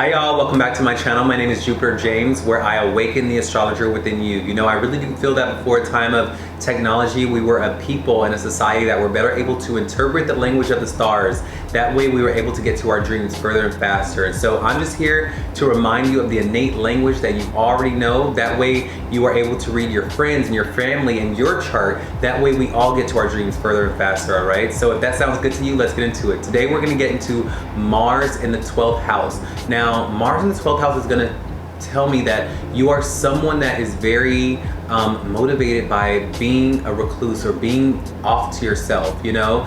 Hi y'all, welcome back to my channel. My name is JupiterJames, where I awaken the astrologer within you. You know, I really do feel that before a time of technology, we were a people and a society that were better able to interpret the language of the stars. That way we were able to get to our dreams further and faster. And so I'm just here to remind you of the innate language that you already know. That way you are able to read your friends and your family and your chart. That way we all get to our dreams further and faster, all right? So if that sounds good to you, let's get into it. Today we're gonna get into Mars in the 12th house. Now, Mars in the 12th house is gonna tell me that you are someone that is very motivated by being a recluse or being off to yourself, you know?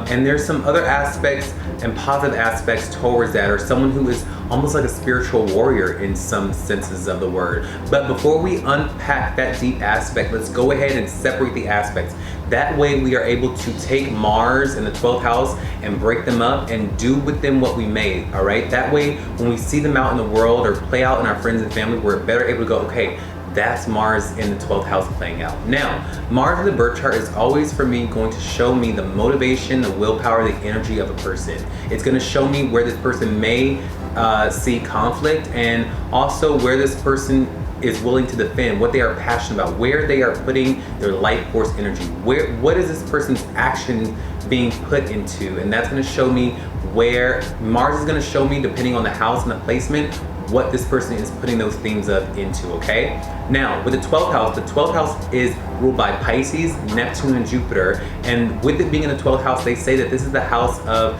And there's some other aspects and positive aspects towards that, or someone who is almost like a spiritual warrior in some senses of the word. But before we unpack that deep aspect, let's go ahead and separate the aspects. That way we are able to take Mars in the 12th house and break them up and do with them what we may, all right? That way, when we see them out in the world or play out in our friends and family, we're better able to go, okay, that's Mars in the 12th house playing out. Now, Mars in the birth chart is always, for me, going to show me the motivation, the willpower, the energy of a person. It's gonna show me where this person may see conflict, and also where this person is willing to defend, what they are passionate about, where they are putting their life force energy, what is this person's action being put into. And that's going to show me where Mars is going to show me, depending on the house and the placement, what this person is putting those themes of into, okay? Now, with the 12th house is ruled by Pisces, Neptune, and Jupiter. And with it being in the 12th house, they say that this is the house of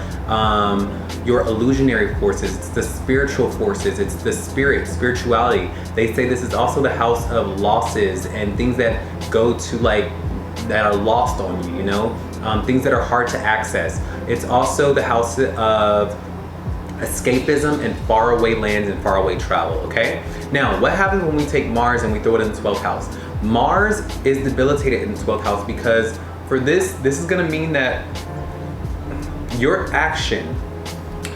your illusionary forces. It's the spiritual forces. It's the spirituality. They say this is also the house of losses and things that go to that are lost on you, you know? Things that are hard to access. It's also the house of escapism and faraway lands and faraway travel, okay? Now, what happens when we take Mars and we throw it in the 12th house? Mars is debilitated in the 12th house because for this is gonna mean that your action,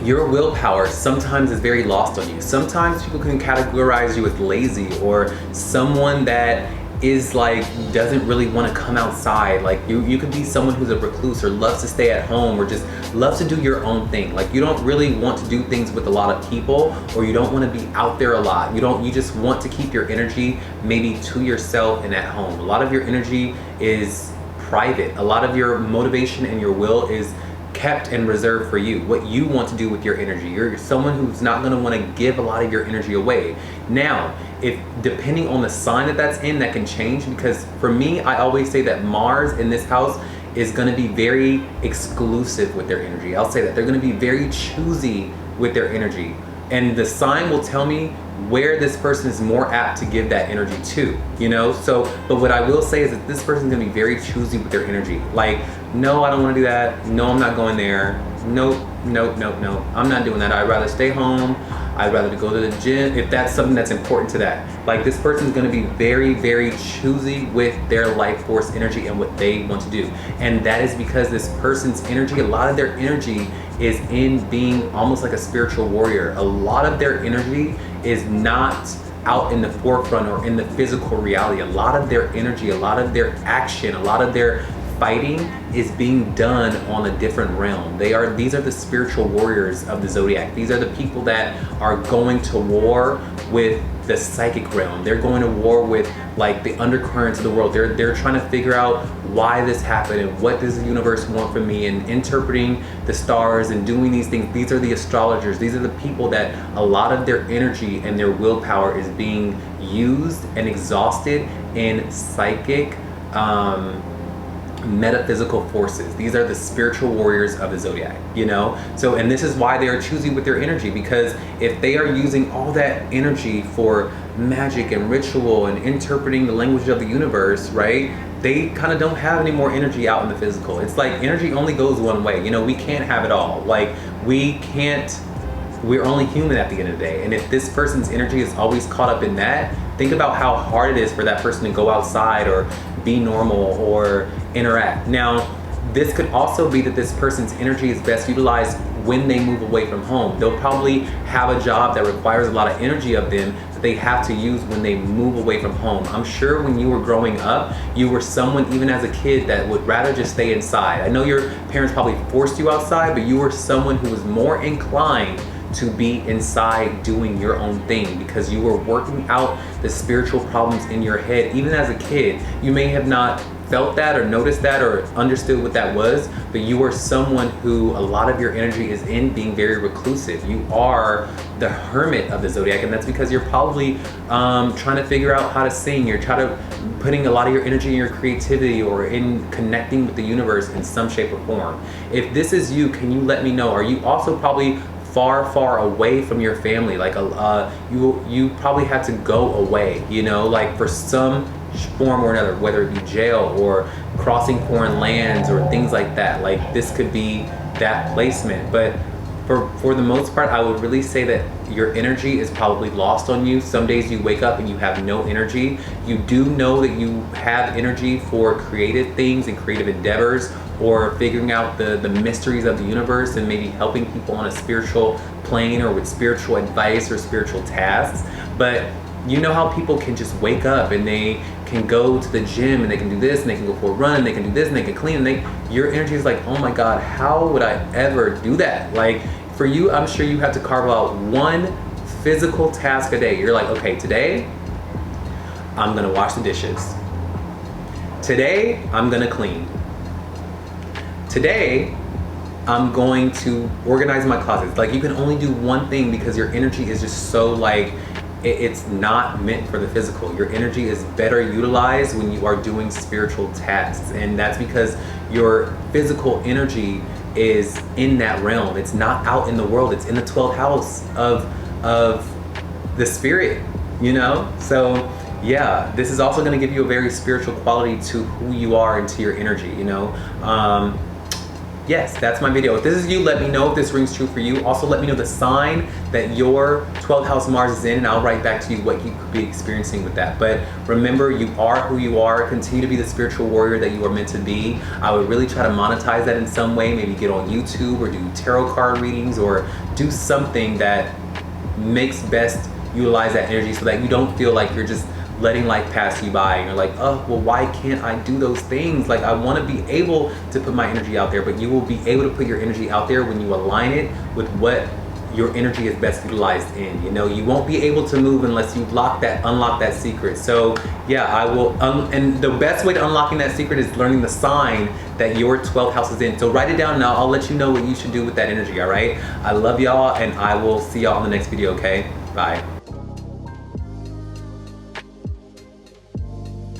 your willpower sometimes is very lost on you. Sometimes people can categorize you as lazy or someone that is doesn't really want to come outside. Like you could be someone who's a recluse or loves to stay at home or just loves to do your own thing. Like you don't really want to do things with a lot of people, or you don't want to be out there a lot. You just want to keep your energy maybe to yourself and at home. A lot of your energy is private. A lot of your motivation and your will is kept and reserved for you, what you want to do with your energy. You're someone who's not going to want to give a lot of your energy away. Now, if depending on the sign that's in, that can change, because for me, I always say that Mars in this house is going to be very exclusive with their energy. I'll say that they're going to be very choosy with their energy, and the sign will tell me where this person is more apt to give that energy to, you know? So, but what I will say is that this person's gonna be very choosy with their energy. Like, no, I don't wanna do that. No, I'm not going there. Nope, I'm not doing that. I'd rather stay home. I'd rather go to the gym, if that's something that's important to that. Like, this person's gonna be very, very choosy with their life force energy and what they want to do. And that is because this person's energy, a lot of their energy is in being almost like a spiritual warrior. A lot of their energy is not out in the forefront or in the physical reality. A lot of their energy, a lot of their action, a lot of their fighting is being done on a different realm. These are the spiritual warriors of the zodiac. These are the people that are going to war with the psychic realm. They're going to war with the undercurrents of the world. They're trying to figure out why this happened and what does the universe want from me, and interpreting the stars and doing these things. These are the astrologers. These are the people that a lot of their energy and their willpower is being used and exhausted in psychic metaphysical forces. These are the spiritual warriors of the zodiac, you know? So, and this is why they are choosy with their energy, because if they are using all that energy for magic and ritual and interpreting the language of the universe, right? They kind of don't have any more energy out in the physical. It's like energy only goes one way. You know, we can't have it all. We're only human at the end of the day. And if this person's energy is always caught up in that, think about how hard it is for that person to go outside or be normal or interact. Now, this could also be that this person's energy is best utilized when they move away from home. They'll probably have a job that requires a lot of energy of them that they have to use when they move away from home. I'm sure when you were growing up, you were someone, even as a kid, that would rather just stay inside. I know your parents probably forced you outside, but you were someone who was more inclined to be inside doing your own thing, because you were working out the spiritual problems in your head. Even as a kid, you may have not felt that or noticed that or understood what that was, but you are someone who a lot of your energy is in being very reclusive. You are the hermit of the zodiac, and that's because you're probably trying to figure out how to sing. You're trying to putting a lot of your energy in your creativity or in connecting with the universe in some shape or form. If this is you, can you let me know? Are you also probably far away from your family? Like you probably had to go away, you know, like for some form or another, whether it be jail or crossing foreign lands or things like that. Like this could be that placement. But for the most part, I would really say that your energy is probably lost on you. Some days you wake up and you have no energy. You do know that you have energy for creative things and creative endeavors, or figuring out the mysteries of the universe and maybe helping people on a spiritual plane or with spiritual advice or spiritual tasks. But you know how people can just wake up and they can go to the gym and they can do this and they can go for a run and they can do this and they can clean, and your energy is like, oh my God, how would I ever do that? Like for you, I'm sure you have to carve out one physical task a day. You're like, okay, today I'm gonna wash the dishes. Today I'm gonna clean. Today I'm going to organize my closets. Like you can only do one thing because your energy is just so like, it's not meant for the physical. Your energy is better utilized when you are doing spiritual tasks, and that's because your physical energy is in that realm. It's not out in the world. It's in the 12th house of the spirit, you know? So yeah, this is also going to give you a very spiritual quality to who you are and to your energy, you know? Yes, that's my video. If this is you, let me know if this rings true for you. Also, let me know the sign that your 12th house Mars is in, and I'll write back to you what you could be experiencing with that. But remember, you are who you are. Continue to be the spiritual warrior that you are meant to be. I would really try to monetize that in some way. Maybe get on YouTube or do tarot card readings or do something that makes best utilize that energy so that you don't feel like you're just letting life pass you by and you're like, oh, well, why can't I do those things? Like, I want to be able to put my energy out there, but you will be able to put your energy out there when you align it with what your energy is best utilized in. You know, you won't be able to move unless you unlock that secret. So yeah, I will, and the best way to unlocking that secret is learning the sign that your 12th house is in. So write it down now. I'll let you know what you should do with that energy, all right? I love y'all, and I will see y'all on the next video, okay? Bye.